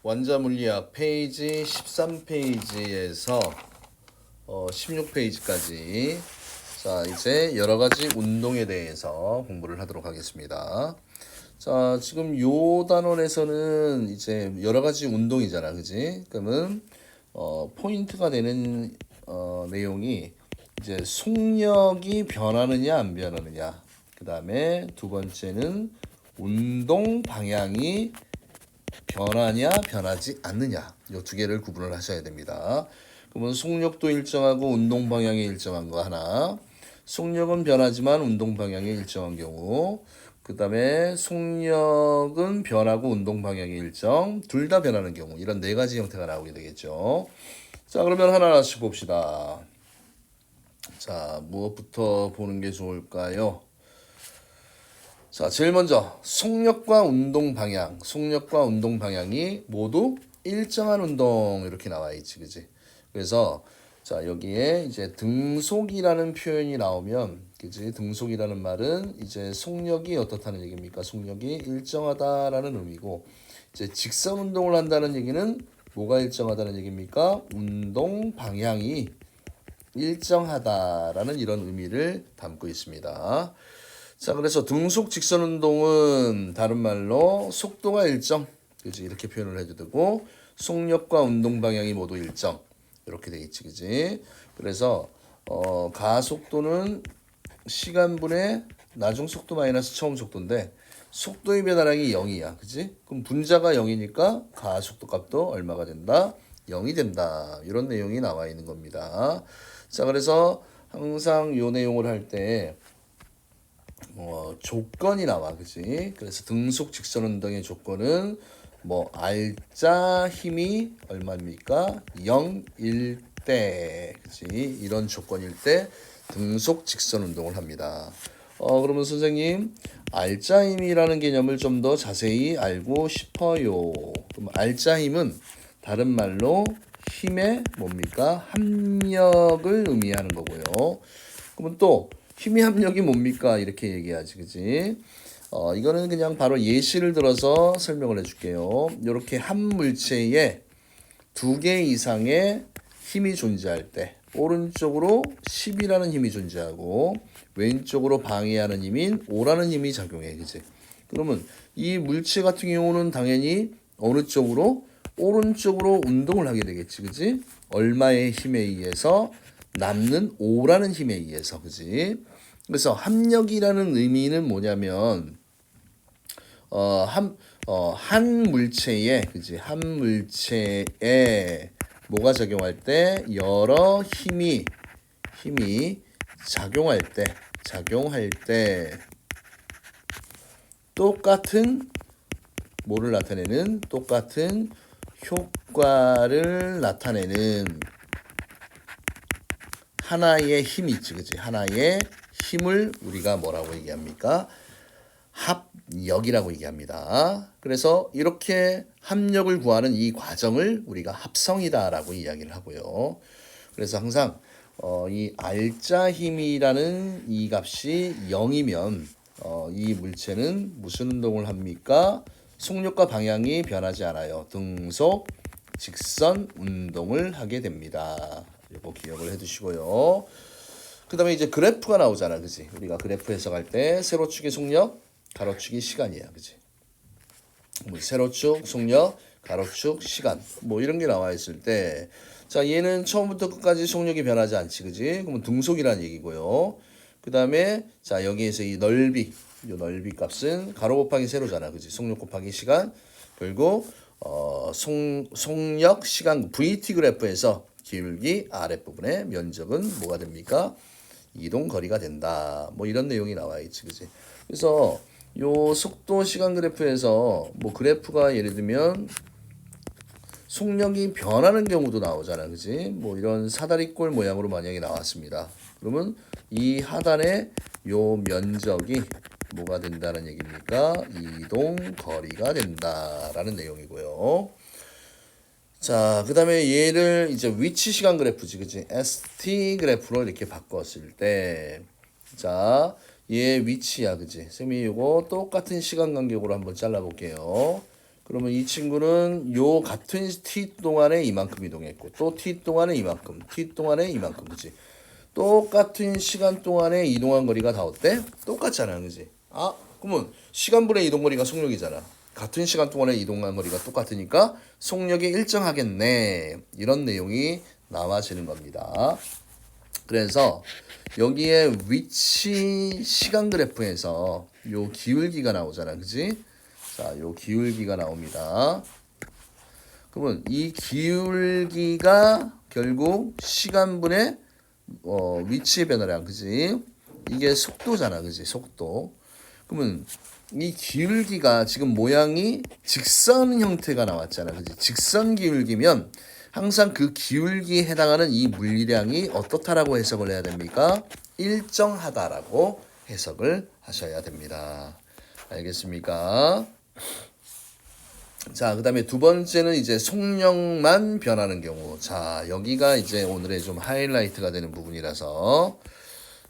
원자물리학 페이지 13페이지에서 16페이지까지 자 이제 여러가지 운동에 대해서 공부를 하도록 하겠습니다. 자 지금 요 단원에서는 이제 여러가지 운동이잖아, 그지? 그러면 포인트가 되는 내용이 이제 속력이 변하느냐 안 변하느냐, 그 다음에 두 번째는 운동 방향이 변하냐 변하지 않느냐, 이 두 개를 구분을 하셔야 됩니다. 그러면 속력도 일정하고 운동 방향이 일정한 거 하나, 속력은 변하지만 운동 방향이 일정한 경우, 그 다음에 속력은 변하고 운동 방향이 일정, 둘 다 변하는 경우, 이런 네 가지 형태가 나오게 되겠죠. 자 그러면 하나씩 봅시다. 자 무엇부터 보는 게 좋을까요? 자, 제일 먼저 속력과 운동 방향이 모두 일정한 운동, 이렇게 나와 있지, 그지? 그래서 자 여기에 이제 등속이라는 표현이 나오면, 그지? 등속이라는 말은 이제 속력이 어떻다는 얘기입니까? 속력이 일정하다라는 의미고, 이제 직선 운동을 한다는 얘기는 뭐가 일정하다는 얘기입니까? 운동 방향이 일정하다라는 이런 의미를 담고 있습니다. 자, 그래서 등속 직선 운동은 다른 말로 속도가 일정, 그지? 이렇게 표현을 해도 되고, 속력과 운동 방향이 모두 일정, 이렇게 돼 있지, 그지? 그래서 가속도는 시간분의 나중 속도 마이너스 처음 속도인데, 속도의 변화량이 0이야, 그지? 그럼 분자가 0이니까 가속도 값도 얼마가 된다? 0이 된다. 이런 내용이 나와 있는 겁니다. 자, 그래서 항상 이 내용을 할때 조건이 나와, 그지? 그래서 등속 직선 운동의 조건은 알짜 힘이 얼마입니까? 0일 때, 그지? 이런 조건일 때 등속 직선 운동을 합니다. 그러면 선생님, 알짜 힘이라는 개념을 좀 더 자세히 알고 싶어요. 그럼 알짜 힘은 다른 말로 힘의 뭡니까? 합력을 의미하는 거고요. 그러면 또 힘의 합력이 뭡니까? 이렇게 얘기하지, 그지? 이거는 그냥 바로 예시를 들어서 설명을 해줄게요. 이렇게 한 물체에 두 개 이상의 힘이 존재할 때, 오른쪽으로 10이라는 힘이 존재하고 왼쪽으로 방해하는 힘인 5라는 힘이 작용해, 그지? 그러면 이 물체 같은 경우는 당연히 어느 쪽으로? 오른쪽으로 운동을 하게 되겠지, 그지? 얼마의 힘에 의해서? 남는 5라는 힘에 의해서, 그지? 그래서 합력이라는 의미는 뭐냐면 한 물체에, 그지? 한 물체에 뭐가 작용할 때? 여러 힘이 작용할 때 똑같은 뭐를 나타내는? 똑같은 효과를 나타내는 하나의 힘이 있지, 그지? 하나의 힘을 우리가 뭐라고 얘기합니까? 합력이라고 얘기합니다. 그래서 이렇게 합력을 구하는 이 과정을 우리가 합성이다라고 이야기를 하고요. 그래서 항상 이 알짜 힘이라는 이 값이 0이면 이 물체는 무슨 운동을 합니까? 속력과 방향이 변하지 않아요. 등속 직선 운동을 하게 됩니다. 이거 기억을 해두시고요. 그 다음에 이제 그래프가 나오잖아, 그지? 우리가 그래프 해석할 때 세로축의 속력, 가로축이 시간이야, 그지? 세로축 속력, 가로축 시간, 이런 게 나와 있을 때, 자 얘는 처음부터 끝까지 속력이 변하지 않지, 그지? 그러면 등속이라는 얘기고요. 그 다음에 자 여기에서 이 넓이 값은 가로 곱하기 세로잖아, 그지? 속력 곱하기 시간. 그리고 속력 시간 VT 그래프에서 기울기 아랫부분의 면적은 뭐가 됩니까? 이동 거리가 된다. 이런 내용이 나와 있지, 그지? 그래서 요 속도 시간 그래프에서 그래프가 예를 들면 속력이 변하는 경우도 나오잖아, 그지? 이런 사다리꼴 모양으로 만약에 나왔습니다. 그러면 이 하단에 요 면적이 뭐가 된다는 얘기입니까? 이동 거리가 된다라는 내용이고요. 자, 그 다음에 얘를 이제 위치 시간 그래프지, 그치? ST 그래프로 이렇게 바꿨을 때, 자, 얘 위치야, 그치? 쌤이 이거 똑같은 시간 간격으로 한번 잘라볼게요. 그러면 이 친구는 요 같은 t 동안에 이만큼 이동했고 또 t 동안에 이만큼, t 동안에 이만큼, 그지? 똑같은 시간 동안에 이동한 거리가 다 어때? 똑같잖아, 그지? 아, 그러면 시간분의 이동 거리가 속력이잖아. 같은 시간 동안에 이동한 거리가 똑같으니까 속력이 일정하겠네. 이런 내용이 나와지는 겁니다. 그래서 여기에 위치 시간 그래프에서 요 기울기가 나오잖아, 그지? 자, 요 기울기가 나옵니다. 그러면 이 기울기가 결국 시간분의 위치의 변화량, 그지? 이게 속도잖아, 그지? 속도. 그러면 이 기울기가 지금 모양이 직선 형태가 나왔잖아, 그지? 직선 기울기면 항상 그 기울기에 해당하는 이 물리량이 어떻다라고 해석을 해야 됩니까? 일정하다라고 해석을 하셔야 됩니다. 알겠습니까? 자, 그 다음에 두 번째는 이제 속력만 변하는 경우. 자, 여기가 이제 오늘의 좀 하이라이트가 되는 부분이라서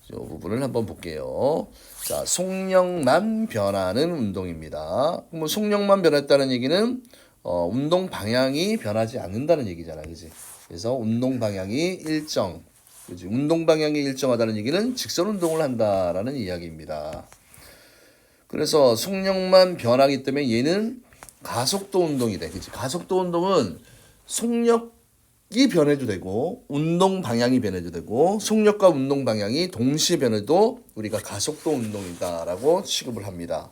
이 부분을 한번 볼게요. 자, 속력만 변하는 운동입니다. 뭐 속력만 변했다는 얘기는 운동 방향이 변하지 않는다는 얘기잖아, 그지? 그래서 운동 방향이 일정, 그지? 운동 방향이 일정하다는 얘기는 직선 운동을 한다라는 이야기입니다. 그래서 속력만 변하기 때문에 얘는 가속도 운동이 돼, 그지? 가속도 운동은 속력이 변해도 되고 운동 방향이 변해도 되고 속력과 운동 방향이 동시에 변해도 우리가 가속도 운동이다라고 취급을 합니다.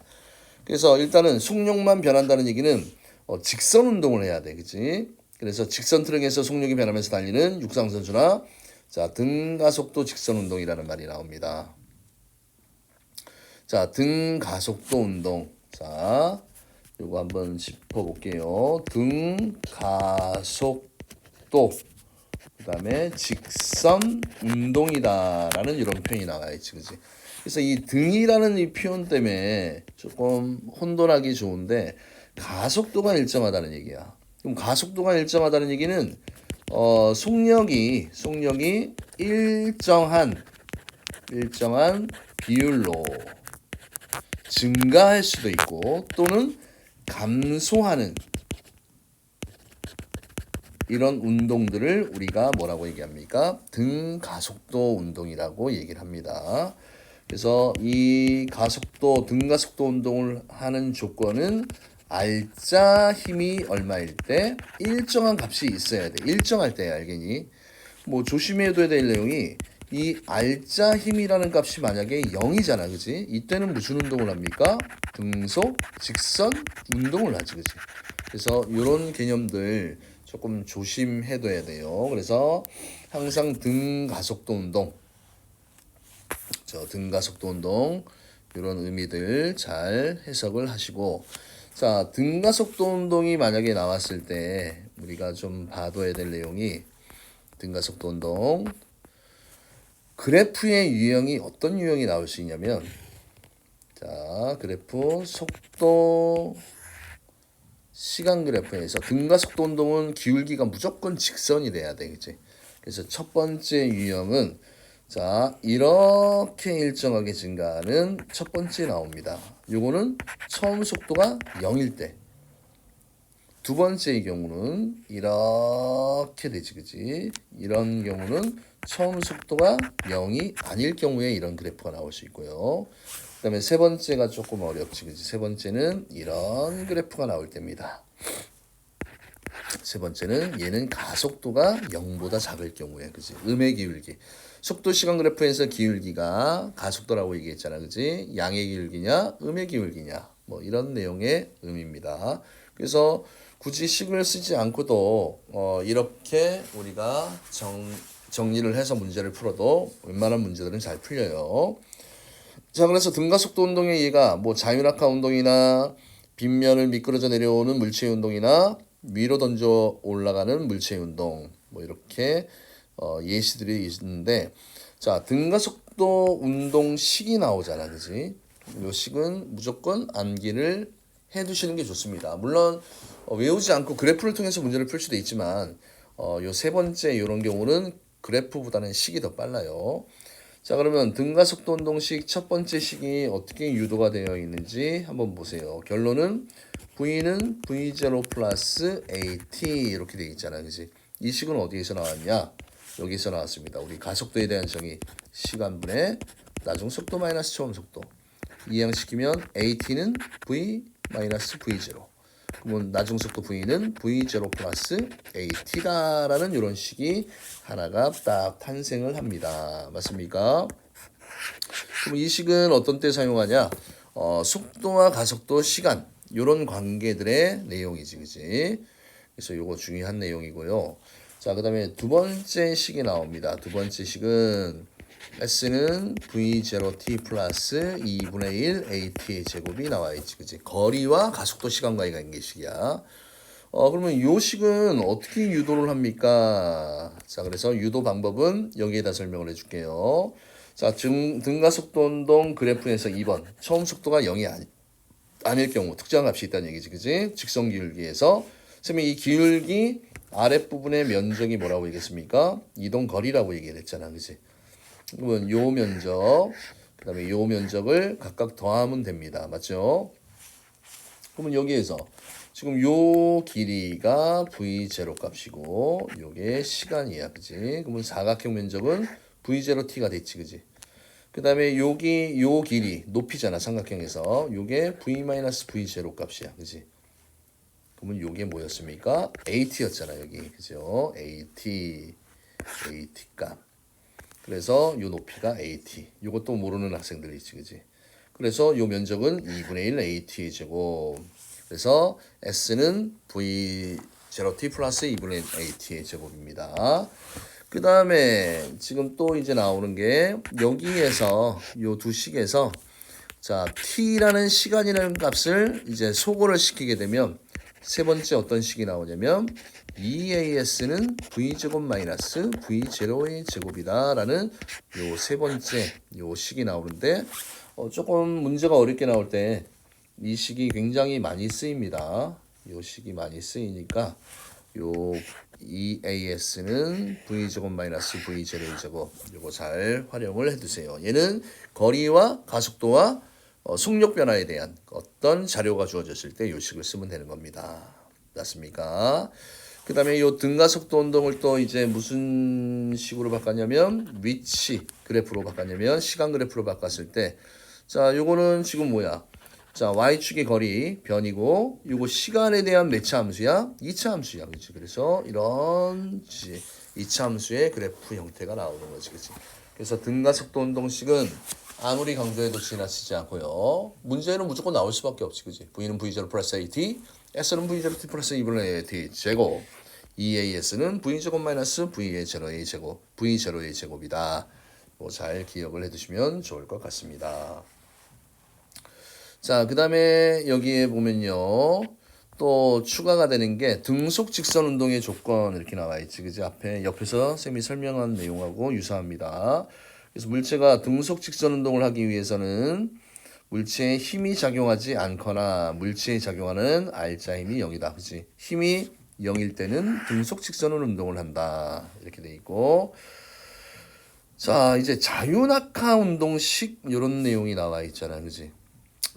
그래서 일단은 속력만 변한다는 얘기는 직선 운동을 해야 돼, 그치? 그래서 직선 트랙에서 속력이 변하면서 달리는 육상선수나 자, 등가속도 직선 운동이라는 말이 나옵니다. 자, 등가속도 운동. 자, 요거 한번 짚어볼게요. 등가속도. 그 다음에 직선 운동이다라는 이런 표현이 나와 있지, 그지? 그래서 이 등이라는 이 표현 때문에 조금 혼돈하기 좋은데 가속도가 일정하다는 얘기야. 그럼 가속도가 일정하다는 얘기는 속력이 일정한 비율로 증가할 수도 있고 또는 감소하는 이런 운동들을 우리가 뭐라고 얘기합니까? 등가속도 운동이라고 얘기를 합니다. 그래서 이 가속도, 등가속도 운동을 하는 조건은 알짜 힘이 얼마일 때 일정한 값이 있어야 돼. 일정할 때 알겠니? 뭐 조심해둬야 될 내용이 이 알짜 힘이라는 값이 만약에 0이잖아, 그지? 이때는 무슨 운동을 합니까? 등속, 직선 운동을 하지, 그지? 그래서 이런 개념들 조금 조심해둬야 돼요. 그래서 항상 등가속도 운동, 등가속도 운동 이런 의미들 잘 해석을 하시고, 자, 등가속도 운동이 만약에 나왔을 때 우리가 좀 봐둬야 될 내용이 등가속도 운동 그래프의 유형이 어떤 유형이 나올 수 있냐면, 자, 그래프 속도 시간 그래프에서 등가속도 운동은 기울기가 무조건 직선이 돼야 돼, 그치? 그래서 첫 번째 유형은 자, 이렇게 일정하게 증가하는 첫 번째 나옵니다. 요거는 처음 속도가 0일 때. 두 번째의 경우는 이렇게 되지, 그지? 이런 경우는 처음 속도가 0이 아닐 경우에 이런 그래프가 나올 수 있고요. 그 다음에 세 번째가 조금 어렵지, 그지? 세 번째는 이런 그래프가 나올 때입니다. 세 번째는 얘는 가속도가 0보다 작을 경우에, 그지? 음의 기울기. 속도 시간 그래프에서 기울기가 가속도라고 얘기했잖아, 그지? 양의 기울기냐, 음의 기울기냐, 뭐 이런 내용의 의미입니다. 그래서 굳이 식을 쓰지 않고도 이렇게 우리가 정리를 해서 문제를 풀어도 웬만한 문제들은 잘 풀려요. 자, 그래서 등가속도 운동의 예가 뭐 자유낙하 운동이나 빗면을 미끄러져 내려오는 물체의 운동이나 위로 던져 올라가는 물체의 운동 뭐 이렇게 예시들이 있는데, 자, 등가속도 운동 식이 나오잖아, 그지? 이 식은 무조건 암기를 해두시는 게 좋습니다. 물론 외우지 않고 그래프를 통해서 문제를 풀 수도 있지만 요 세 번째 이런 경우는 그래프보다는 식이 더 빨라요. 자, 그러면 등가속도 운동식 첫 번째 식이 어떻게 유도가 되어 있는지 한번 보세요. 결론은 V는 V0 플러스 AT 이렇게 돼 있잖아. 그지? 이 식은 어디에서 나왔냐? 여기서 나왔습니다. 우리 가속도에 대한 정의 시간분의 나중 속도 마이너스 초음 속도 이항시키면 AT는 V 마이너스 V0 그러면 나중 속도 V는 V0 플러스 AT다라는 이런 식이 하나가 딱 탄생을 합니다. 맞습니까? 그럼 이 식은 어떤 때 사용하냐? 속도와 가속도, 시간 이런 관계들의 내용이지, 그지? 그래서 요거 중요한 내용이고요. 자, 그 다음에 두 번째 식이 나옵니다. 두 번째 식은 S는 V0t 플러스 2분의 1 AT의 제곱이 나와 있지, 그지? 거리와 가속도 시간과의 관계식이야. 그러면 요 식은 어떻게 유도를 합니까? 자, 그래서 유도 방법은 여기에다 설명을 해줄게요. 자, 등가속도 운동 그래프에서 2번 처음 속도가 0이 아닐 경우 특정한 값이 있다는 얘기지, 그지? 직선 기울기에서 선생님이 이 기울기 아랫부분의 면적이 뭐라고 얘기했습니까? 이동 거리라고 얘기를 했잖아, 그지? 그러면 요 면적, 그 다음에 요 면적을 각각 더하면 됩니다. 맞죠? 그러면 여기에서 지금 요 길이가 V0 값이고 요게 시간이야, 그지? 그러면 사각형 면적은 V0t가 됐지, 그지? 그 다음에 여기 요 길이 높이잖아, 삼각형에서. 요게 V-V0 값이야, 그지? 그러면 요게 뭐였습니까? AT였잖아, 여기. 그죠? AT 값. 그래서 요 높이가 AT. 요것도 모르는 학생들이 있지, 그지? 그래서 요 면적은 2분의 1 AT 제곱. 그래서 S는 V0t 플러스 2분의 1 AT의 제곱입니다. 그 다음에 지금 또 이제 나오는 게 여기에서 요 두 식에서 자 t라는 시간이라는 값을 이제 소거를 시키게 되면 세 번째 어떤 식이 나오냐면 2as는 v제곱 마이너스 v0의 제곱이다라는 요 세 번째 요 식이 나오는데 조금 문제가 어렵게 나올 때 이 식이 굉장히 많이 쓰입니다. 요 식이 많이 쓰이니까 요 EAS는 V제곱 마이너스 V0의 제곱 요거 잘 활용을 해두세요. 얘는 거리와 가속도와 속력 변화에 대한 어떤 자료가 주어졌을 때 요 식을 쓰면 되는 겁니다. 맞습니까? 그 다음에 요 등가속도 운동을 또 이제 무슨 식으로 바꿨냐면 위치 그래프로 바꿨냐면 시간 그래프로 바꿨을 때 자 요거는 지금 뭐야? 자, y축의 거리 변이고 이거 시간에 대한 몇 차 함수야? 2차 함수야. 그렇지? 그래서 이런 2차 함수의 그래프 형태가 나오는 거지. 그렇지? 그래서 등가속도 운동식은 아무리 강조해도 지나치지 않고요. 문제는 무조건 나올 수밖에 없지. 그렇지? V는 V0 플러스 AT, S는 V0T 플러스 2분의 AT 제곱, EAS는 V제곱 마이너스 V0의 제곱, V0의 제곱이다. 뭐 잘 기억을 해두시면 좋을 것 같습니다. 자, 그 다음에 여기에 보면요. 또 추가가 되는 게 등속 직선 운동의 조건 이렇게 나와 있지. 그지? 앞에 옆에서 쌤이 설명한 내용하고 유사합니다. 그래서 물체가 등속 직선 운동을 하기 위해서는 물체에 힘이 작용하지 않거나 물체에 작용하는 R자 힘이 0이다. 그지? 힘이 0일 때는 등속 직선을 운동을 한다. 이렇게 돼 있고. 자, 이제 자유낙하 운동식 이런 내용이 나와 있잖아. 그지?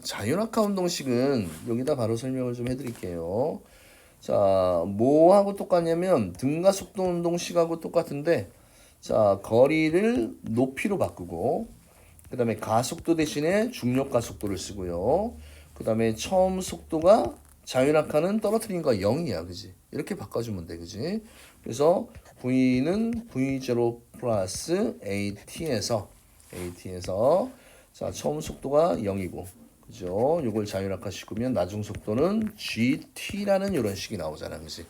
자유낙하 운동식은 여기다 바로 설명을 좀 해드릴게요. 자, 뭐하고 똑같냐면 등가속도 운동식하고 똑같은데 자, 거리를 높이로 바꾸고 그 다음에 가속도 대신에 중력 가속도를 쓰고요. 그 다음에 처음 속도가 자유낙하는 떨어뜨린 거 0이야. 그지? 이렇게 바꿔주면 돼. 그지? 그래서 V는 V0 플러스 AT에서 자, 처음 속도가 0이고 그죠? 요걸 자유낙하 시키면 나중 속도는 GT라는 이런 식이 나오잖아. 그지?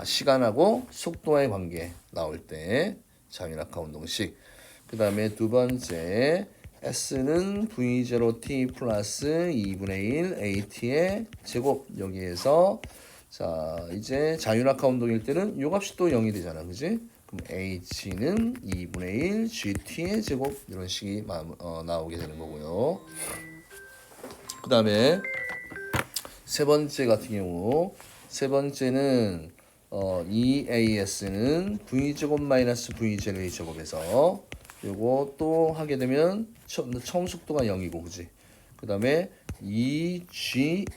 시간하고 속도와의 관계 나올 때 자유낙하 운동식. 그 다음에 두 번째 S는 V0t 플러스 2분의 1 AT의 제곱 여기에서 자 이제 자유낙하 운동일 때는 요 값이 또 0이 되잖아. 그지? 그럼 H는 2분의 1 GT의 제곱 이런 식이 나오게 되는 거고요. 그 다음에 세 번째 같은 경우 세 번째는 EAS는 V제곱 마이너스 V0의 제곱에서 요거 또 하게 되면 처음 속도가 0이고 그지? 그 다음에 EGH는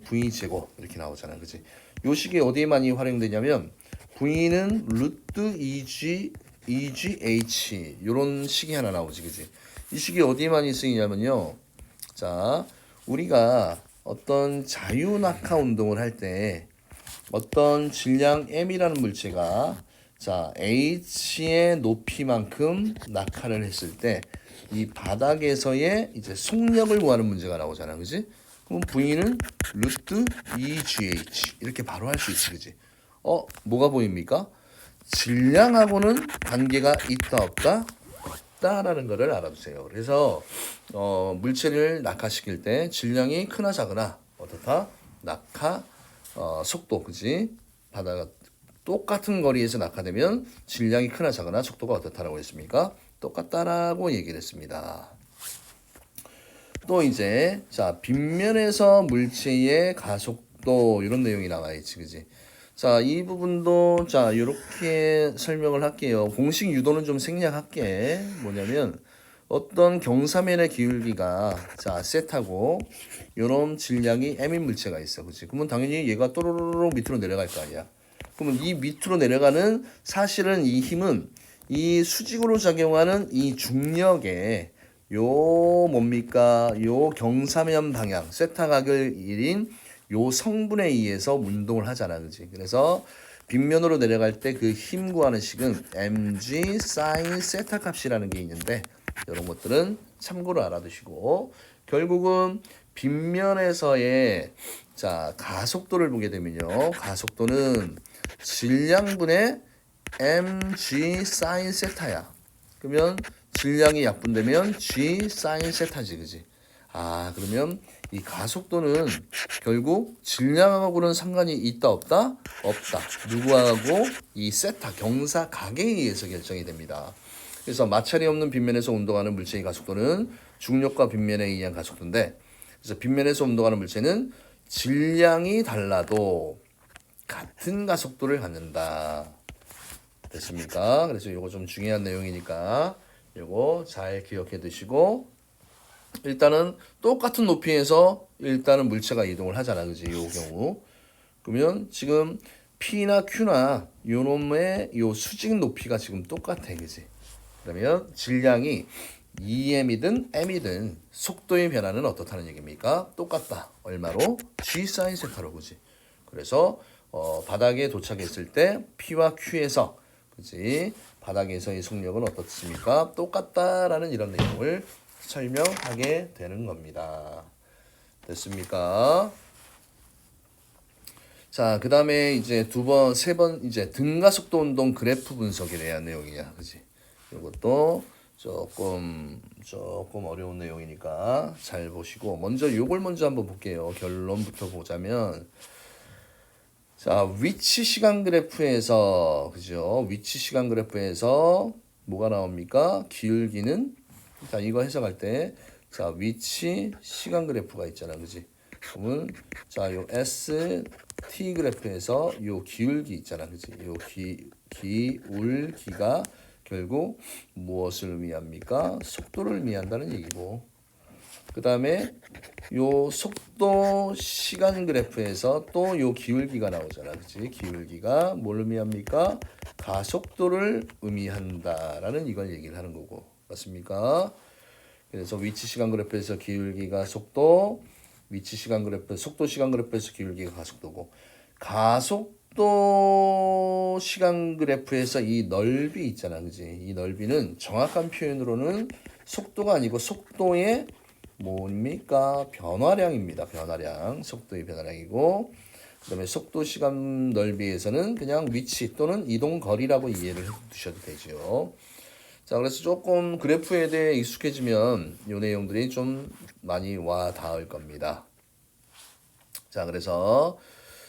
V제곱 이렇게 나오잖아. 그지? 요 식이 어디에 많이 활용되냐면 V는 루트 EGH 요런 식이 하나 나오지. 그지? 이 식이 어디에 많이 쓰이냐면요. 자, 우리가 어떤 자유낙하 운동을 할 때 어떤 질량 m이라는 물체가 자 h의 높이만큼 낙하를 했을 때 이 바닥에서의 이제 속력을 구하는 문제가 나오잖아, 그지? 그럼 V는 루트 EGH 이렇게 바로 할 수 있지, 그지? 뭐가 보입니까? 질량하고는 관계가 있다 없다? 없다라는 거를 알아두세요. 그래서 물체를 낙하시킬 때 질량이 크나 작으나 어떻다? 낙하 속도, 그지? 바다가 똑같은 거리에서 낙하되면 질량이 크나 작으나 속도가 어떻다라고 했습니까? 똑같다라고 얘기를 했습니다. 또 이제 자 빗면에서 물체의 가속도 이런 내용이 나와 있지, 그지? 자, 이 부분도 자 이렇게 설명을 할게요. 공식 유도는 좀 생략할게. 뭐냐면 어떤 경사면의 기울기가 자 세타고 이런 질량이 m인 물체가 있어, 그렇지? 그러면 당연히 얘가 또로로로 밑으로 내려갈 거 아니야. 그러면 이 밑으로 내려가는 사실은 이 힘은 이 수직으로 작용하는 이 중력에 요 뭡니까? 요 경사면 방향 세타 각을 1인 요 성분에 의해서 운동을 하잖아, 그렇지? 그래서 빗면으로 내려갈 때 그 힘 구하는 식은 mg sin 세타 값이라는 게 있는데 이런 것들은 참고로 알아두시고 결국은 빗면에서의 자 가속도를 보게 되면요, 가속도는 질량분의 mg sin 세타야. 그러면 질량이 약분되면 g sin 세타지, 그지? 그러면 이 가속도는 결국 질량하고는 상관이 있다 없다? 없다. 누구하고? 이 세타 경사 각에 의해서 결정이 됩니다. 그래서 마찰이 없는 빗면에서 운동하는 물체의 가속도는 중력과 빗면에 의한 가속도인데, 그래서 빗면에서 운동하는 물체는 질량이 달라도 같은 가속도를 갖는다. 됐습니까? 그래서 이거 좀 중요한 내용이니까 이거 잘 기억해 두시고, 일단은 똑같은 높이에서 일단은 물체가 이동을 하잖아, 그지? 이 경우 그러면 지금 P나 Q나 요 놈의 요 수직 높이가 지금 똑같아, 그지? 그러면 질량이 EM이든 M이든 속도의 변화는 어떻다는 얘기입니까? 똑같다. 얼마로? G sin 세타로, 그지? 그래서 바닥에 도착했을 때 P와 Q에서, 그지? 바닥에서의 속력은 어떻습니까? 똑같다라는 이런 내용을 설명하게 되는 겁니다. 됐습니까? 자, 그 다음에 이제 세 번 이제 등가속도 운동 그래프 분석에 대한 내용이야, 그지? 이것도 조금 어려운 내용이니까 잘 보시고 먼저 요걸 먼저 한번 볼게요. 결론부터 보자면 자 위치 시간 그래프에서 그죠? 위치 시간 그래프에서 뭐가 나옵니까? 기울기는 자 이거 해석할 때 자 위치 시간 그래프가 있잖아, 그지? 그러면 자 요 ST 그래프에서 요 기울기 있잖아, 그지? 요 기울기가 결국 무엇을 의미합니까? 속도를 의미한다는 얘기고, 그 다음에 요 속도 시간 그래프에서 또 요 기울기가 나오잖아, 그치? 기울기가 뭘 의미합니까? 가속도를 의미한다라는 이걸 얘기를 하는 거고, 맞습니까? 그래서 위치 시간 그래프에서 기울기가 속도, 위치 시간 그래프, 속도 시간 그래프에서 기울기가 가속도고, 가속도 시간 그래프에서 이 넓이 있잖아, 그지? 이 넓이는 정확한 표현으로는 속도가 아니고 속도의 뭡니까? 변화량입니다. 변화량, 속도의 변화량이고, 그다음에 속도 시간 넓이에서는 그냥 위치 또는 이동 거리라고 이해를 해 두셔도 되죠. 자, 그래서 조금 그래프에 대해 익숙해지면 이 내용들이 좀 많이 와 닿을 겁니다. 자, 그래서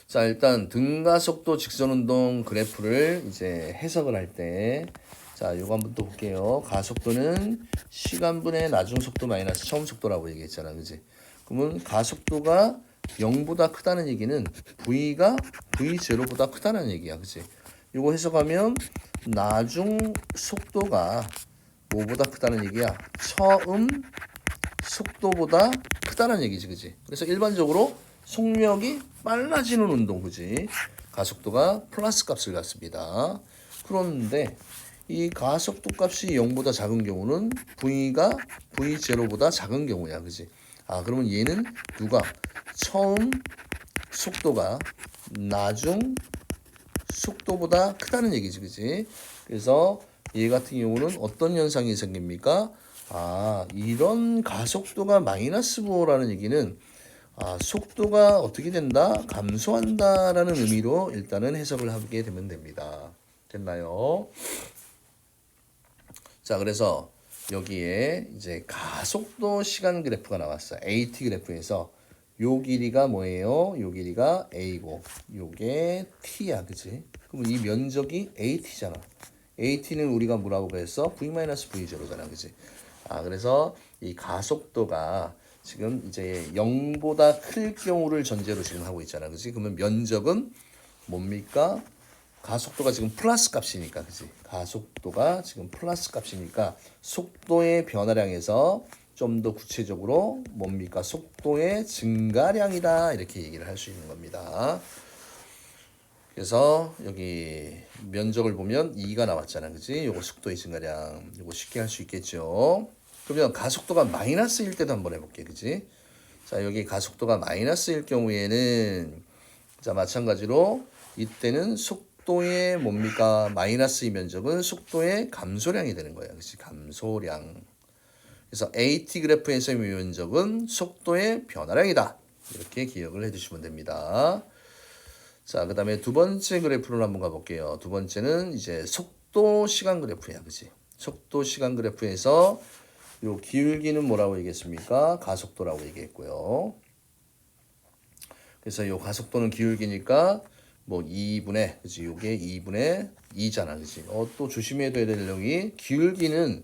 자, 일단 등가속도 직선운동 그래프를 이제 해석을 할 때 자, 요거 한번 또 볼게요. 가속도는 시간분의 나중속도 마이너스 처음속도라고 얘기했잖아, 그지? 그러면 가속도가 0보다 크다는 얘기는 V가 V0보다 크다는 얘기야, 그지? 요거 해석하면 나중 속도가 뭐보다 크다는 얘기야? 처음 속도보다 크다는 얘기지, 그지? 그래서 일반적으로 속력이 빨라지는 운동, 그지? 가속도가 플러스 값을 갖습니다. 그런데 이 가속도 값이 0보다 작은 경우는 V가 V0보다 작은 경우야, 그지? 아, 그러면 얘는 누가 처음 속도가 나중 속도보다 크다는 얘기지, 그지? 그래서 얘 같은 경우는 어떤 현상이 생깁니까? 아, 이런 가속도가 마이너스 부호라는 얘기는 아, 속도가 어떻게 된다? 감소한다라는 의미로 일단은 해석을 하게 되면 됩니다. 됐나요? 자, 그래서 여기에 이제 가속도 시간 그래프가 나왔어요. AT 그래프에서 요 길이가 뭐예요? 요 길이가 A고 요게 T야, 그치? 그럼 이 면적이 AT잖아. AT는 우리가 뭐라고 그랬어? V-V0잖아, 그치? 아, 그래서 이 가속도가 지금 이제 0보다 클 경우를 전제로 지금 하고 있잖아, 그치? 그러면 면적은 뭡니까? 가속도가 지금 플러스 값이니까, 그지? 가속도가 지금 플러스 값이니까 속도의 변화량에서 좀 더 구체적으로 뭡니까? 속도의 증가량이다 이렇게 얘기를 할 수 있는 겁니다. 그래서 여기 면적을 보면 2가 나왔잖아, 그지? 요거 속도의 증가량, 요거 쉽게 할 수 있겠죠. 그러면 가속도가 마이너스일 때도 한번 해볼게, 그지? 자, 여기 가속도가 마이너스일 경우에는 자, 마찬가지로 이때는 속도의 뭡니까? 마이너스의 면적은 속도의 감소량이 되는 거예요. 그렇지? 감소량. 그래서 AT 그래프에서의 면적은 속도의 변화량이다. 이렇게 기억을 해주시면 됩니다. 자, 그 다음에 두 번째 그래프를 한번 가볼게요. 두 번째는 이제 속도 시간 그래프야. 그치? 속도 시간 그래프에서 요 기울기는 뭐라고 얘기했습니까? 가속도라고 얘기했고요. 그래서 요 가속도는 기울기니까 뭐 2분의, 그치? 요게 2분의 2잖아, 그치? 또 조심해야 될 내용이 기울기는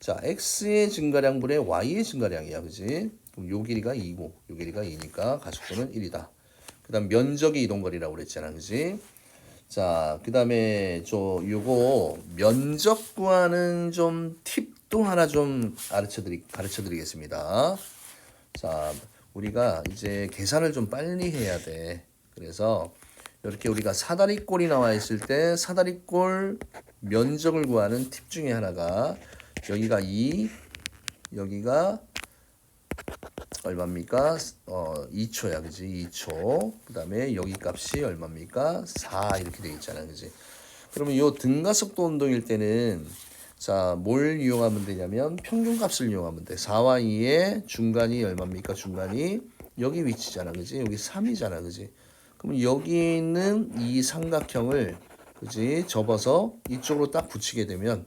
자, x의 증가량분의 y의 증가량이야, 그치? 그럼 요 길이가 2고 요 길이가 2니까 가속도는 1이다. 그다음 면적이 이동거리라고 그랬잖아, 그치? 자, 그다음에 요거 면적 구하는 좀 팁도 하나 좀 가르쳐 드리겠습니다. 자, 우리가 이제 계산을 좀 빨리 해야 돼. 그래서 이렇게 우리가 사다리꼴이 나와 있을 때 사다리꼴 면적을 구하는 팁 중에 하나가 여기가 2, 여기가 얼마입니까? 2초야, 그지? 2초. 그 다음에 여기 값이 얼마입니까? 4 이렇게 돼 있잖아, 그지? 그러면 요 등가속도 운동일 때는 자, 뭘 이용하면 되냐면 평균값을 이용하면 돼. 4와 2의 중간이 얼마입니까? 중간이 여기 위치잖아, 그지? 여기 3이잖아, 그지? 그럼 여기 있는 이 삼각형을 그지? 접어서 이쪽으로 딱 붙이게 되면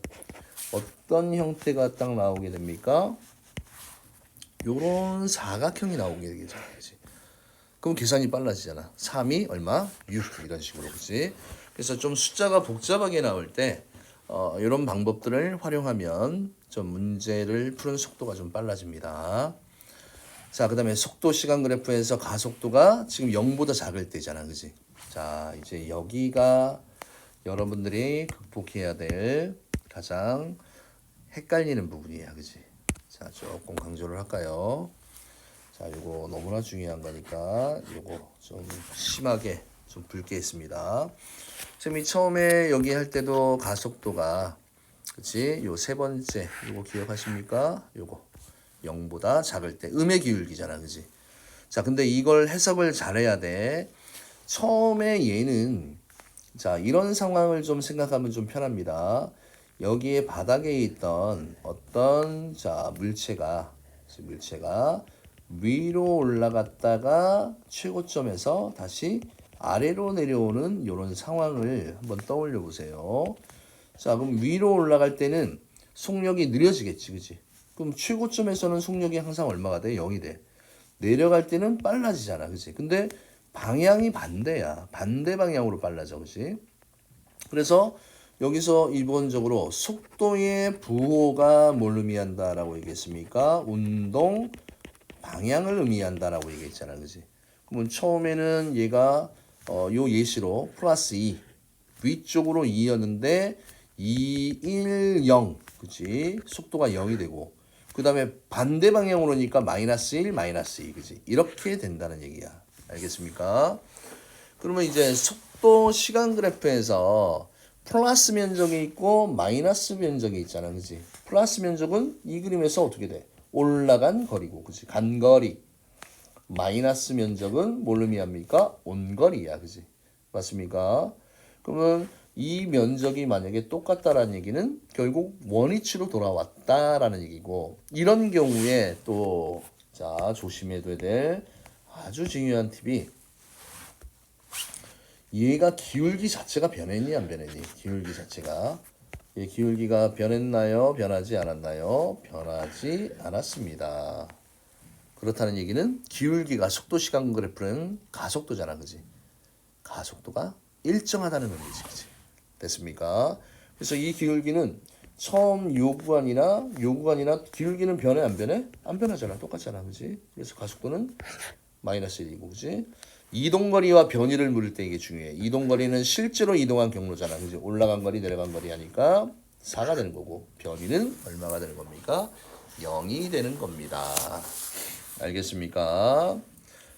어떤 형태가 딱 나오게 됩니까? 요런 사각형이 나오게 되겠죠, 그지? 그럼 계산이 빨라지잖아. 3이 얼마? 6 이런 식으로, 그지? 그래서 좀 숫자가 복잡하게 나올 때 이런 방법들을 활용하면 좀 문제를 푸는 속도가 좀 빨라집니다. 자, 그 다음에 속도 시간 그래프에서 가속도가 지금 0보다 작을 때잖아, 그지? 자, 이제 여기가 여러분들이 극복해야 될 가장 헷갈리는 부분이야, 그지? 자, 조금 강조를 할까요? 자, 이거 너무나 중요한 거니까 이거 좀 심하게 좀 붉게 했습니다. 지금 이 처음에 여기 할 때도 가속도가 그치? 요 세 번째 이거 기억하십니까? 요거 0보다 작을 때 음의 기울기잖아, 그치? 자, 근데 이걸 해석을 잘해야 돼. 처음에 얘는 자, 이런 상황을 좀 생각하면 좀 편합니다. 여기에 바닥에 있던 어떤 자 물체가 위로 올라갔다가 최고점에서 다시 아래로 내려오는 이런 상황을 한번 떠올려 보세요. 자, 그럼 위로 올라갈 때는 속력이 느려지겠지, 그치? 그럼 최고점에서는 속력이 항상 얼마가 돼? 0이 돼. 내려갈 때는 빨라지잖아, 그치? 근데 방향이 반대야. 반대 방향으로 빨라져, 그치? 그래서 여기서 일본적으로 속도의 부호가 뭘 의미한다라고 얘기했습니까? 운동 방향을 의미한다라고 얘기했잖아, 그지? 그러면 처음에는 얘가 요 예시로 플러스 2 위쪽으로 2였는데 2, 1, 0 그지? 속도가 0이 되고 그 다음에 반대 방향으로니까 마이너스 1, 마이너스 2, 그지? 이렇게 된다는 얘기야. 알겠습니까? 그러면 이제 속도 시간 그래프에서 플러스 면적이 있고 마이너스 면적이 있잖아, 그지? 플러스 면적은 이 그림에서 어떻게 돼? 올라간 거리고, 그지? 간 거리. 마이너스 면적은 뭘 의미합니까? 온 거리야, 그지? 맞습니까? 그러면 이 면적이 만약에 똑같다라는 얘기는 결국 원위치로 돌아왔다라는 얘기고, 이런 경우에 또 자 조심해둬야 될 아주 중요한 팁이 얘가 기울기 자체가 변했니 안 변했니? 기울기 자체가 얘 기울기가 변했나요? 변하지 않았나요? 변하지 않았습니다. 그렇다는 얘기는 기울기가 속도 시간 그래프는 가속도잖아, 그지? 가속도가 일정하다는 의미지, 그지? 됐습니까? 그래서 이 기울기는 처음 요 구간이나 기울기는 변해 안 변해? 안 변하잖아, 똑같잖아, 그지? 그래서 가속도는 마이너스 1이고, 그지? 이동거리와 변이를 물을 때 이게 중요해. 이동거리는 실제로 이동한 경로잖아, 그지? 올라간 거리, 내려간 거리 하니까 4가 되는 거고, 변이는 얼마가 되는 겁니까? 0이 되는 겁니다. 알겠습니까?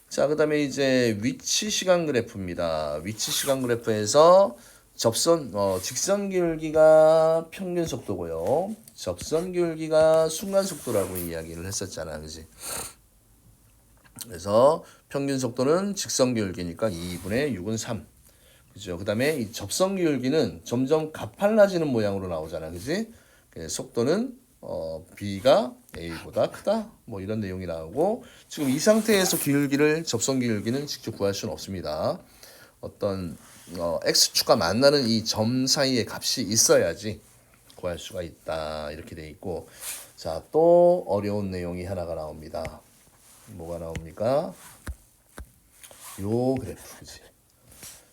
자, 그 다음에 이제 위치 시간 그래프입니다. 위치 시간 그래프에서 직선 기울기가 평균 속도고요. 접선 기울기가 순간 속도라고 이야기를 했었잖아, 그지? 그래서 평균 속도는 직선 기울기니까 2분의 6은 3. 그죠? 그 다음에 이 접선 기울기는 점점 가팔라지는 모양으로 나오잖아, 그지? 속도는 B가 A보다 크다. 뭐 이런 내용이 나오고, 지금 이 상태에서 기울기를 접선 기울기는 직접 구할 수는 없습니다. 어떤 x축과 만나는 이 점 사이의 값이 있어야지 구할 수가 있다. 이렇게 돼 있고, 자, 또 어려운 내용이 하나가 나옵니다. 뭐가 나옵니까? 요 그래프지.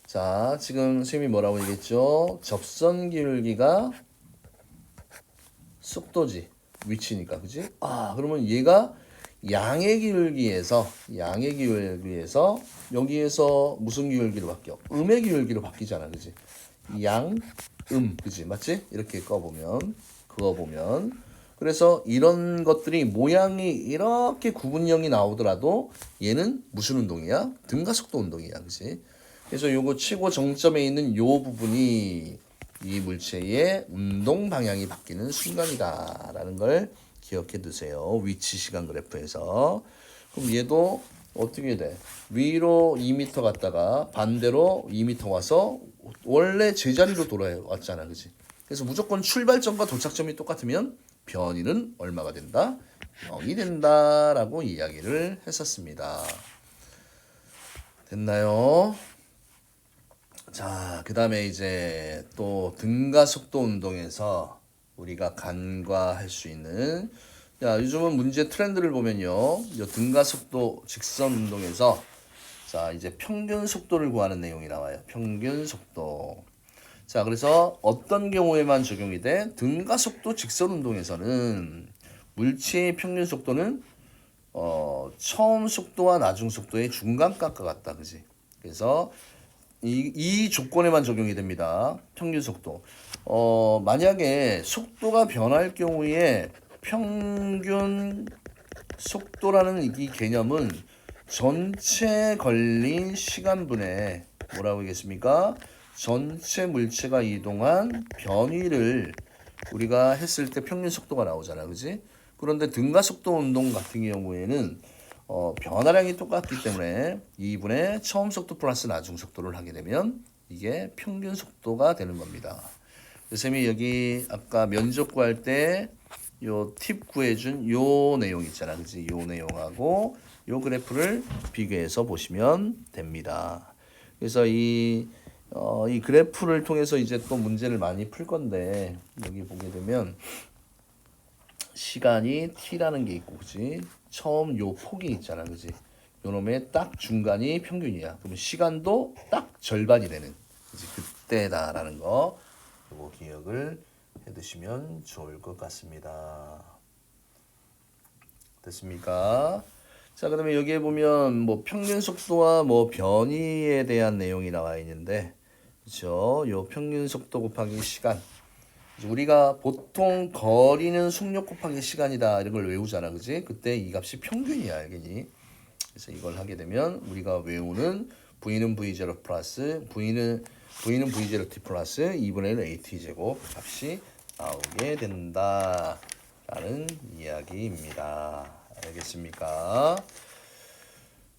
자, 지금 선생님이 뭐라고 얘기했죠? 접선 기울기가 속도지, 위치니까, 그지? 그러면 얘가 양의 기울기에서 여기에서 무슨 기울기로 바뀌어? 음의 기울기로 바뀌잖아, 그지? 양, 그지? 맞지? 이렇게 그어보면 그래서 이런 것들이 모양이 이렇게 구분형이 나오더라도 얘는 무슨 운동이야? 등가속도 운동이야, 그지? 그래서 요거 최고 정점에 있는 요 부분이 이 물체의 운동 방향이 바뀌는 순간이다라는 걸 기억해 두세요. 위치 시간 그래프에서. 그럼 얘도 어떻게 돼? 위로 2m 갔다가 반대로 2m 와서 원래 제자리로 돌아왔잖아, 그지? 그래서 무조건 출발점과 도착점이 똑같으면 변이는 얼마가 된다? 0이 된다라고 이야기를 했었습니다. 됐나요? 자, 그 다음에 이제 또 등가속도 운동에서 우리가 간과할 수 있는, 야, 요즘은 문제 트렌드를 보면요, 요 등가속도 직선 운동에서 자, 이제 평균 속도를 구하는 내용이 나와요. 평균 속도. 자, 그래서 어떤 경우에만 적용이 돼? 등가속도 직선 운동에서는 물체의 평균 속도는 처음 속도와 나중 속도의 중간값과 같다, 그지? 그래서 이 조건에만 적용이 됩니다. 평균 속도. 만약에 속도가 변할 경우에 평균 속도라는 이 개념은 전체 걸린 시간분의 뭐라고 하겠습니까? 전체 물체가 이동한 변위를 우리가 했을 때 평균 속도가 나오잖아, 그지? 그런데 등가속도 운동 같은 경우에는 변화량이 똑같기 때문에 2분의 처음 속도 플러스 나중 속도를 하게 되면 이게 평균 속도가 되는 겁니다. 선생님이 여기 아까 면적 구할 때 요 팁 구해준 요 내용 있잖아, 그지? 요 내용하고 요 그래프를 비교해서 보시면 됩니다. 그래서 이 그래프를 통해서 이제 또 문제를 많이 풀 건데, 여기 보게 되면 시간이 t라는 게 있고, 그지? 처음 요 폭이 있잖아, 그지? 요 놈의 딱 중간이 평균이야. 그러면 시간도 딱 절반이 되는, 그지? 그때다라는 거, 요거 기억을 해두시면 좋을 것 같습니다. 됐습니까? 자, 그다음에 여기에 보면 뭐 평균 속도와 뭐 변이에 대한 내용이 나와 있는데, 그렇죠? 요 평균 속도 곱하기 시간. 우리가 보통 거리는 속력 곱하기 시간이다 이런 걸 외우잖아, 그지? 그때 이 값이 평균이야, 알겠니? 그래서 이걸 하게 되면 우리가 외우는 v는 v0 플러스 v는 v0 t 플러스 2분의 1 at 제곱 값이 나오게 된다라는 이야기입니다. 알겠습니까?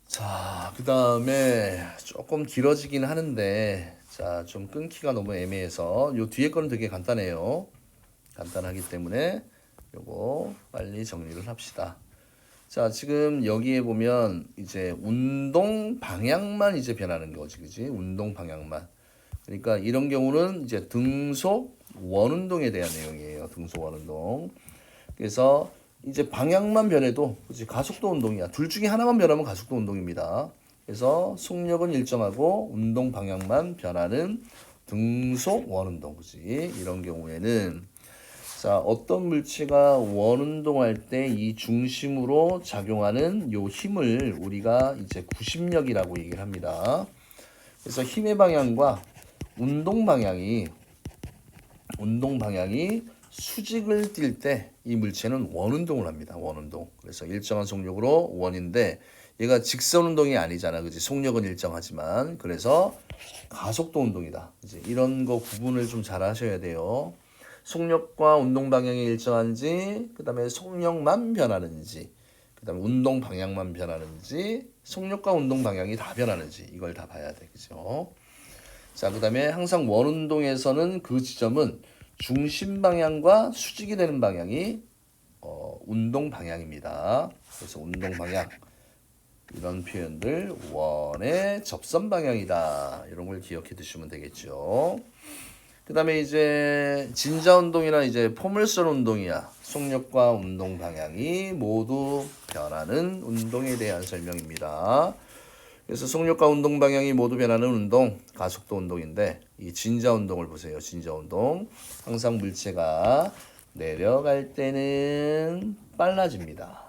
자, 그 다음에 조금 길어지긴 하는데, 자, 좀 끊기가 너무 애매해서 요 뒤에 거는 되게 간단해요. 간단하기 때문에 요거 빨리 정리를 합시다. 자, 지금 여기에 보면 이제 운동 방향만 이제 변하는 거지, 그지? 운동 방향만. 그러니까 이런 경우는 이제 등속 원운동에 대한 내용이에요. 등속 원운동. 그래서 이제 방향만 변해도 그치? 가속도 운동이야. 둘 중에 하나만 변하면 가속도 운동입니다. 그래서 속력은 일정하고 운동 방향만 변하는 등속 원운동, 그지? 이런 경우에는 자, 어떤 물체가 원운동할 때 이 중심으로 작용하는 요 힘을 우리가 이제 구심력이라고 얘기를 합니다. 그래서 힘의 방향과 운동 방향이 수직을 띌 때 이 물체는 원운동을 합니다. 원운동. 그래서 일정한 속력으로 원인데 얘가 직선 운동이 아니잖아. 그지? 속력은 일정하지만 그래서 가속도 운동이다. 그지? 이런 거 구분을 좀 잘 하셔야 돼요. 속력과 운동 방향이 일정한지, 그다음에 속력만 변하는지, 그다음에 운동 방향만 변하는지, 속력과 운동 방향이 다 변하는지 이걸 다 봐야 돼. 그죠? 자, 그다음에 항상 원운동에서는 그 지점은 중심 방향과 수직이 되는 방향이 운동 방향입니다. 그래서 운동 방향 이런 표현들 원의 접선 방향이다. 이런 걸 기억해 두시면 되겠죠. 그다음에 이제 진자 운동이나 이제 포물선 운동이야. 속력과 운동 방향이 모두 변하는 운동에 대한 설명입니다. 그래서 속력과 운동 방향이 모두 변하는 운동, 가속도 운동인데 이 진자 운동을 보세요. 진자 운동. 항상 물체가 내려갈 때는 빨라집니다.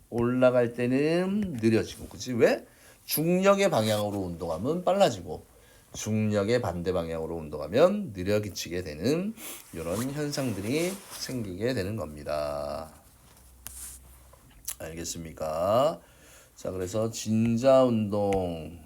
올라갈 때는 느려지고. 그치? 왜? 중력의 방향으로 운동하면 빨라지고 중력의 반대 방향으로 운동하면 느려지게 되는 이런 현상들이 생기게 되는 겁니다. 알겠습니까? 자, 그래서 진자 운동.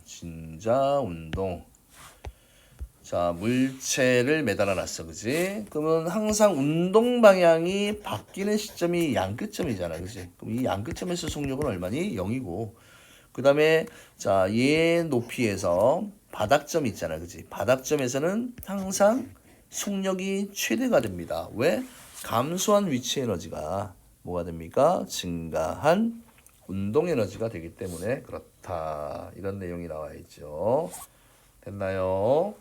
자, 물체를 매달아 놨어. 그지? 그러면 항상 운동 방향이 바뀌는 시점이 양끝점이잖아. 그지? 그럼 이 양끝점에서 속력은 얼마니? 0이고. 그다음에 자, 얘 높이에서 바닥점 있잖아. 그지? 바닥점에서는 항상 속력이 최대가 됩니다. 왜? 감소한 위치 에너지가 뭐가 됩니까? 증가한 운동 에너지가 되기 때문에 그렇다. 이런 내용이 나와 있죠. 됐나요?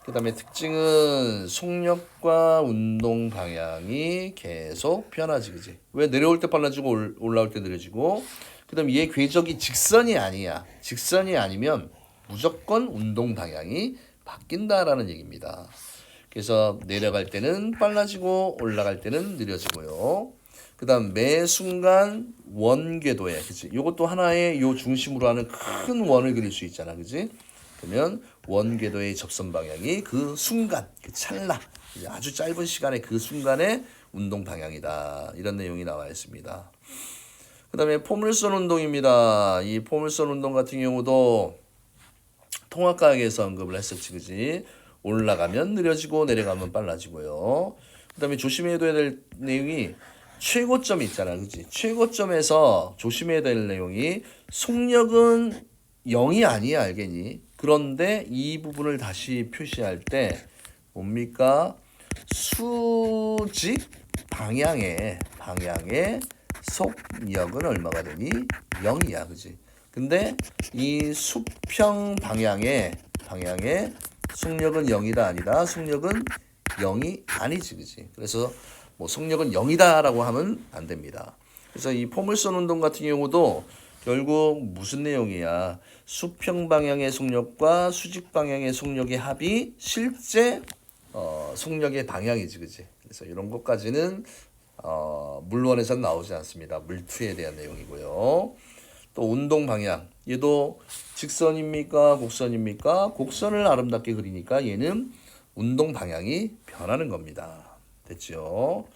그 다음에 특징은 속력과 운동 방향이 계속 변하지, 그지? 왜 내려올 때 빨라지고 올라올 때 느려지고, 그 다음에 얘 궤적이 직선이 아니야. 직선이 아니면 무조건 운동 방향이 바뀐다라는 얘기입니다. 그래서 내려갈 때는 빨라지고 올라갈 때는 느려지고요. 그 다음 매 순간 원궤도에, 그치? 이것도 하나의 요 중심으로 하는 큰 원을 그릴 수 있잖아, 그치? 그러면 원궤도의 접선 방향이 그 순간, 그 찰나, 아주 짧은 시간에 그 순간의 운동 방향이다. 이런 내용이 나와 있습니다. 그 다음에 포물선 운동입니다. 이 포물선 운동 같은 경우도 통합과학에서 언급을 했었지, 그지? 올라가면 느려지고 내려가면 빨라지고요. 그 다음에 조심해야 될 내용이 최고점이 있잖아, 그지? 최고점에서 조심해야 될 내용이 속력은 0이 아니야, 알겠니? 그런데 이 부분을 다시 표시할 때 뭡니까? 수직 방향의 속력은 얼마가 되니? 0이야, 그지? 근데 이 수평 방향의 속력은 0이다 아니다. 속력은 0이 아니지, 그지? 그래서 뭐 속력은 0이다라고 하면 안 됩니다. 그래서 이 포물선 운동 같은 경우도 결국 무슨 내용이야? 수평 방향의 속력과 수직 방향의 속력의 합이 실제 속력의 방향이지, 그지? 그래서 이런 것까지는 물원에서는 나오지 않습니다. 물투에 대한 내용이고요. 또 운동 방향, 얘도 직선입니까? 곡선입니까? 곡선을 아름답게 그리니까 얘는 운동 방향이 변하는 겁니다. 됐죠?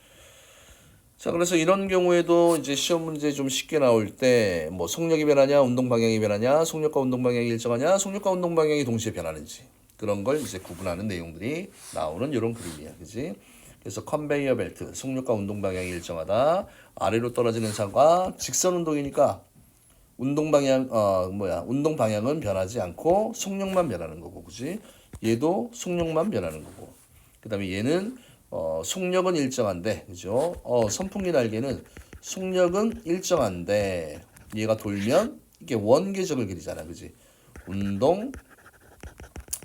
자, 그래서 이런 경우에도 이제 시험 문제 좀 쉽게 나올 때 뭐 속력이 변하냐, 운동 방향이 변하냐, 속력과 운동 방향이 일정하냐, 속력과 운동 방향이 동시에 변하는지 그런 걸 이제 구분하는 내용들이 나오는 이런 그림이야, 그지? 그래서 컨베이어 벨트, 속력과 운동 방향이 일정하다. 아래로 떨어지는 차가 직선 운동이니까 운동 방향은 변하지 않고 속력만 변하는 거고, 그지? 얘도 속력만 변하는 거고. 그다음에 얘는 속력은 일정한데, 그죠? 선풍기 날개는 속력은 일정한데 얘가 돌면 이게 원궤적을 그리잖아, 그지? 운동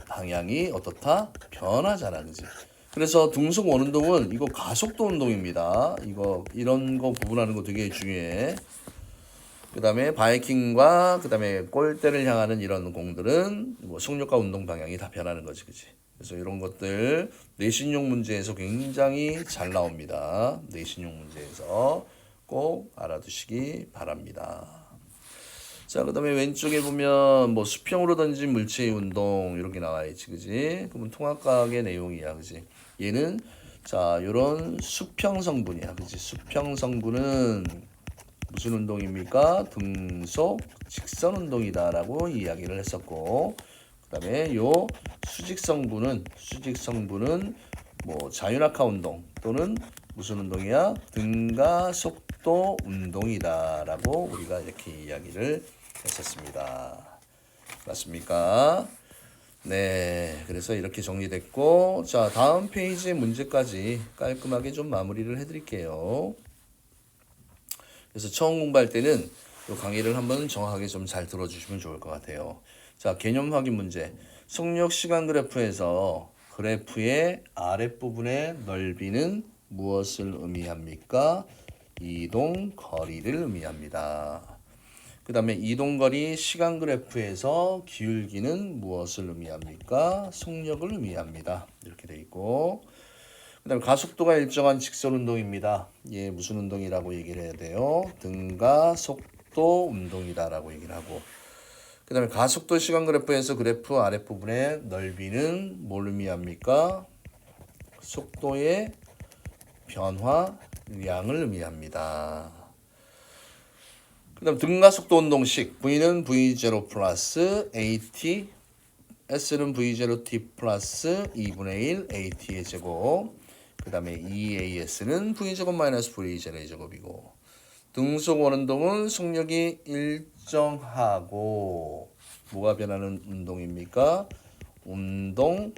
방향이 어떻다? 변하잖아, 그지? 그래서 등속 원운동은 이거 가속도 운동입니다. 이거 이런 거 구분하는 거 되게 중요해. 그다음에 바이킹과 그다음에 골대를 향하는 이런 공들은 뭐 속력과 운동 방향이 다 변하는 거지, 그지? 그래서 이런 것들 내신용 문제에서 굉장히 잘 나옵니다. 내신용 문제에서 꼭 알아두시기 바랍니다. 자, 그다음에 왼쪽에 보면 뭐 수평으로 던진 물체의 운동 이렇게 나와 있지, 그지? 그러면 통합과학의 내용이야, 그지? 얘는 자, 요런 수평 성분이야, 그지? 수평 성분은 무슨 운동입니까? 등속 직선 운동이다라고 이야기를 했었고, 그다음에 요 수직성분은 뭐 자유낙하 운동 또는 무슨 운동이야? 등가 속도 운동이다라고 우리가 이렇게 이야기를 했었습니다. 맞습니까? 네, 그래서 이렇게 정리됐고, 자, 다음 페이지의 문제까지 깔끔하게 좀 마무리를 해드릴게요. 그래서 처음 공부할 때는 이 강의를 한번 정확하게 좀 잘 들어주시면 좋을 것 같아요. 자, 개념 확인 문제. 속력 시간 그래프에서 그래프의 아랫부분의 넓이는 무엇을 의미합니까? 이동 거리를 의미합니다. 그 다음에 이동거리 시간 그래프에서 기울기는 무엇을 의미합니까? 속력을 의미합니다. 이렇게 돼 있고, 그 다음에 가속도가 일정한 직선 운동입니다. 얘 무슨 운동이라고 얘기를 해야 돼요? 등가 속도 운동이다라고 얘기를 하고, 그 다음에 가속도 시간 그래프에서 그래프 아랫부분의 넓이는 뭘 의미합니까? 속도의 변화량을 의미합니다. 그 다음 등가속도 운동식 V는 V0 플러스 AT, S는 V0T 플러스 2분의 1 AT의 제곱, 그 다음에 EAS는 V제곱 마이너스 V0의 제곱이고, 등속 원운동은 속력이 일정하고 뭐가 변하는 운동입니까? 운동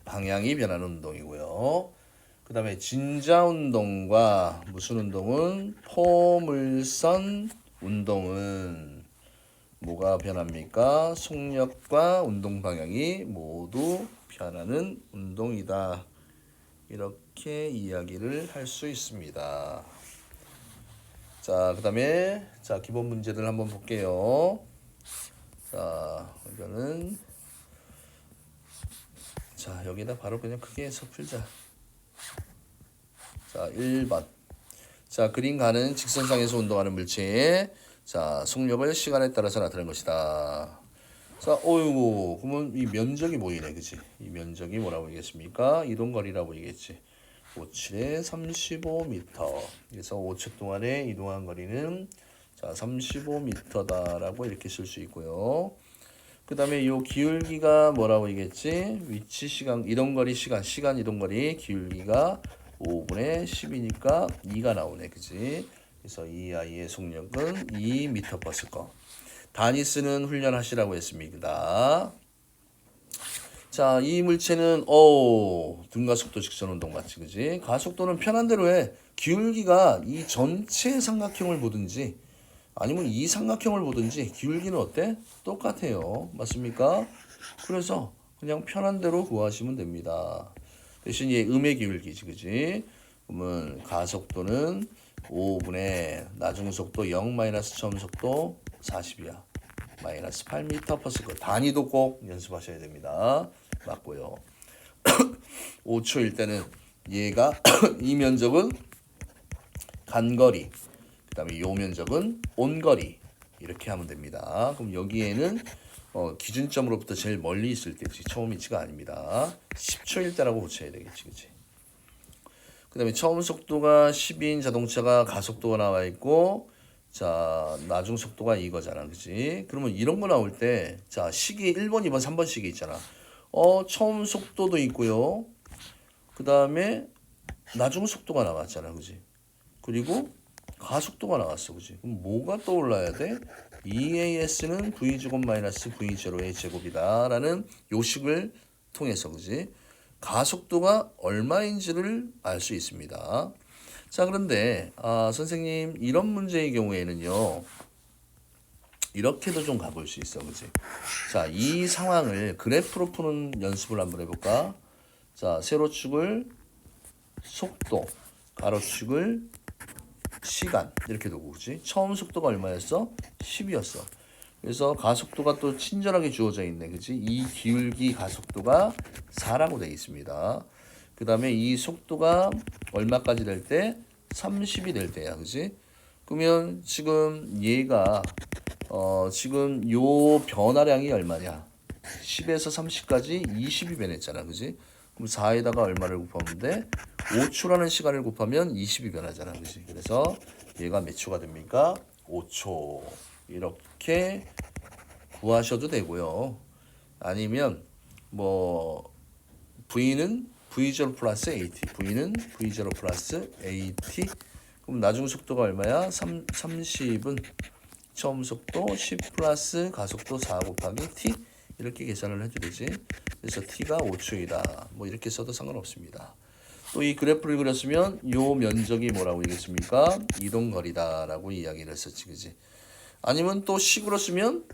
방향이 변하는 운동이고요. 그 다음에 진자 운동과 무슨 운동은 포물선 운동은 뭐가 변합니까? 속력과 운동 방향이 모두 변하는 운동이다. 이렇게 이야기를 할 수 있습니다. 자, 그 다음에 자, 기본 문제들 한번 볼게요. 자, 이거는 자, 여기다 바로 그냥 크게 해서 풀자. 자, 1번. 자, 그림 가는 직선상에서 운동하는 물체의 자, 속력을 시간에 따라서 나타낸 것이다. 자, 어이구, 그러면 이 면적이 보이네, 그치? 이 면적이 뭐라고 얘기했습니까? 이동거리라고 얘기했지. 57에 35m. 그래서 5초 동안에 이동한 거리는 자, 35m다라고 이렇게 쓸 수 있고요. 그 다음에 요 기울기가 뭐라고 얘기했지? 위치 시간, 이동거리 시간 이동거리 기울기가 5분의 10이니까 2가 나오네, 그치? 그래서 이 아이의 속력은 2m/s. 다니스는 훈련하시라고 했습니다. 자, 이 물체는 등가속도 직선 운동 맞지, 그지? 가속도는 편한 대로 해. 기울기가 이 전체 삼각형을 보든지 아니면 이 삼각형을 보든지 기울기는 어때? 똑같아요. 맞습니까? 그래서 그냥 편한 대로 구하시면 됩니다. 대신 얘 음의 기울기지, 그지? 그러면 가속도는 5분의 나중 속도 0 마이너스 처음 속도 40이야. 마이너스 8m/s. 단위도 꼭 연습하셔야 됩니다. 맞고요. 5초일 때는 얘가 이 면적은 간거리, 그 다음에 요 면적은 온거리 이렇게 하면 됩니다. 그럼 여기에는 기준점으로부터 제일 멀리 있을 때지 처음 위치가 아닙니다. 10초일 때라고 붙여야 되겠지, 그치? 그 다음에 처음 속도가 10인 자동차가 가속도가 나와 있고, 자, 나중 속도가 이거잖아. 그지? 그러면 이런 거 나올 때, 자, 식이 1번, 2번, 3번 식이 있잖아. 처음 속도도 있고요. 그 다음에 나중 속도가 나왔잖아. 그지? 그리고 가속도가 나왔어. 그지? 그럼 뭐가 떠올라야 돼? EAS는 V제곱 마이너스 V0의 제곱이다. 라는 요식을 통해서, 그지? 가속도가 얼마인지를 알 수 있습니다. 자, 그런데 선생님 이런 문제의 경우에는요. 이렇게도 좀 가볼 수 있어. 그지? 자, 이 상황을 그래프로 푸는 연습을 한번 해볼까? 자, 세로축을 속도, 가로축을 시간 이렇게 두고, 그지? 처음 속도가 얼마였어? 10이었어. 그래서 가속도가 또 친절하게 주어져 있네. 그지? 이 기울기 가속도가 4라고 되어 있습니다. 그 다음에 이 속도가 얼마까지 될 때? 30이 될 때야. 그지? 그러면 지금 얘가 지금 요 변화량이 얼마냐? 10에서 30까지 20이 변했잖아. 그지? 그럼 4에다가 얼마를 곱하면 돼? 5초라는 시간을 곱하면 20이 변하잖아. 그지? 그래서 얘가 몇 초가 됩니까? 5초. 이렇게 구하셔도 되고요. 아니면 뭐 V는 V0 플러스 AT, V는 V0 플러스 AT. 그럼 나중 속도가 얼마야? 30은 처음 속도 10 플러스 가속도 4 곱하기 T 이렇게 계산을 해도 되지. 그래서 T가 5초이다. 뭐 이렇게 써도 상관없습니다. 또 이 그래프를 그렸으면 요 면적이 뭐라고 얘기했습니까? 이동거리다라고 이야기를 했었지, 그지? 아니면 또 식으로 쓰면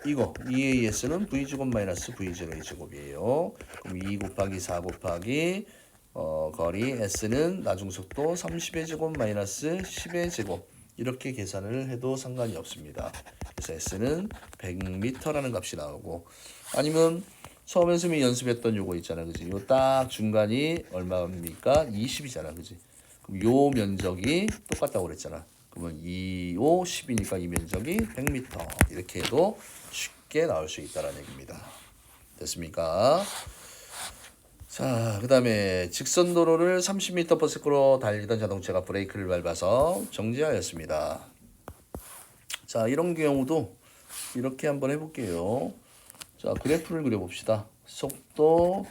이거 EAS는 V제곱 마이너스 V0의 제곱이에요. 그럼 2 곱하기 4 곱하기 거리 S는 나중속도 30의 제곱 마이너스 10의 제곱 이렇게 계산을 해도 상관이 없습니다. 그래서 S는 100m라는 값이 나오고, 아니면 처음에 선생님이 연습했던 요거 있잖아. 그지? 요 딱 중간이 얼마입니까? 20이잖아. 그지? 그럼 요 면적이 똑같다고 그랬잖아. 그러면 2, 5, 10이니까 이 면적이 100m. 이렇게 해도 쉽게 나올 수 있다는 얘기입니다. 됐습니까? 자, 그 다음에 직선 도로를 30m/s로 달리던 자동차가 브레이크를 밟아서 정지하였습니다. 자, 이런 경우도 이렇게 한번 해볼게요. 자, 그래프를 그려봅시다. 속도,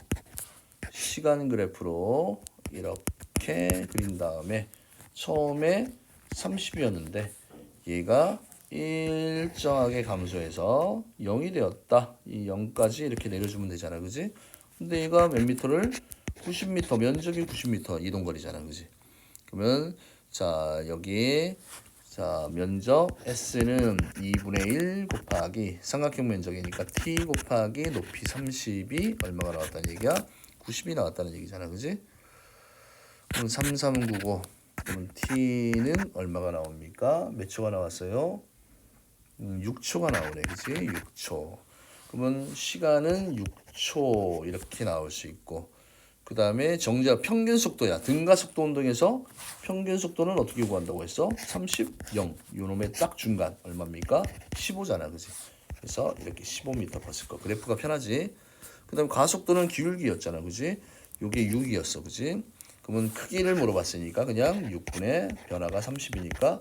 시간 그래프로 이렇게 그린 다음에 처음에 30이었는데 얘가 일정하게 감소해서 0이 되었다. 이 0까지 이렇게 내려주면 되잖아. 그지? 근데 얘가 몇 미터를? 90m, 면적이 90m 이동거리잖아. 그지? 그러면 자, 여기 자, 면적 S는 2분의 1 곱하기 삼각형 면적이니까 T 곱하기 높이 30이 얼마가 나왔다는 얘기야? 90이 나왔다는 얘기잖아. 그지? 그럼 3399 그럼 T는 얼마가 나옵니까? 몇 초가 나왔어요? 6초가 나오네. 그지? 6초. 그러면 시간은 6초 이렇게 나올 수 있고, 그 다음에 정지하 평균 속도야. 등가속도 운동에서 평균 속도는 어떻게 구한다고 했어? 30, 0. 요놈의 딱 중간 얼마입니까? 15잖아. 그지? 그래서 이렇게 15m/s. 그래프가 편하지? 그 다음에 가속도는 기울기였잖아. 그지? 요게 6이었어. 그지? 그러면 크기를 물어봤으니까 그냥 6분의 변화가 30이니까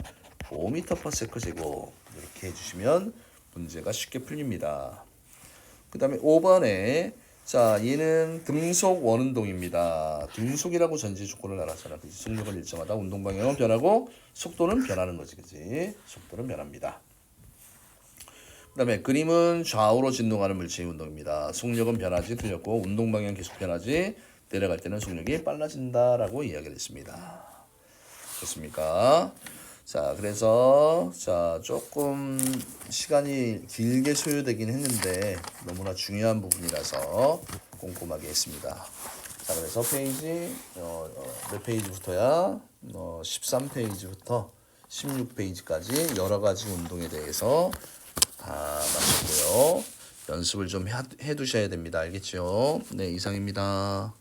5m/s 제곱 이렇게 해주시면 문제가 쉽게 풀립니다. 그 다음에 5번에 자, 얘는 등속 원운동입니다. 등속이라고 전제 조건을 알았잖아. 그치? 속력은 일정하다. 운동 방향은 변하고 속도는 변하는 거지. 그치? 속도는 변합니다. 그 다음에 그림은 좌우로 진동하는 물체의 운동입니다. 속력은 변하지 틀렸고 운동 방향 계속 변하지 내려갈 때는 속력이 빨라진다라고 이야기를 했습니다. 됐습니까? 자, 그래서 자, 조금 시간이 길게 소요되긴 했는데 너무나 중요한 부분이라서 꼼꼼하게 했습니다. 자, 그래서 페이지 몇 페이지부터야? 13페이지부터 16페이지까지 여러 가지 운동에 대해서 다 마쳤고요. 연습을 좀 해 두셔야 됩니다. 알겠죠? 네, 이상입니다.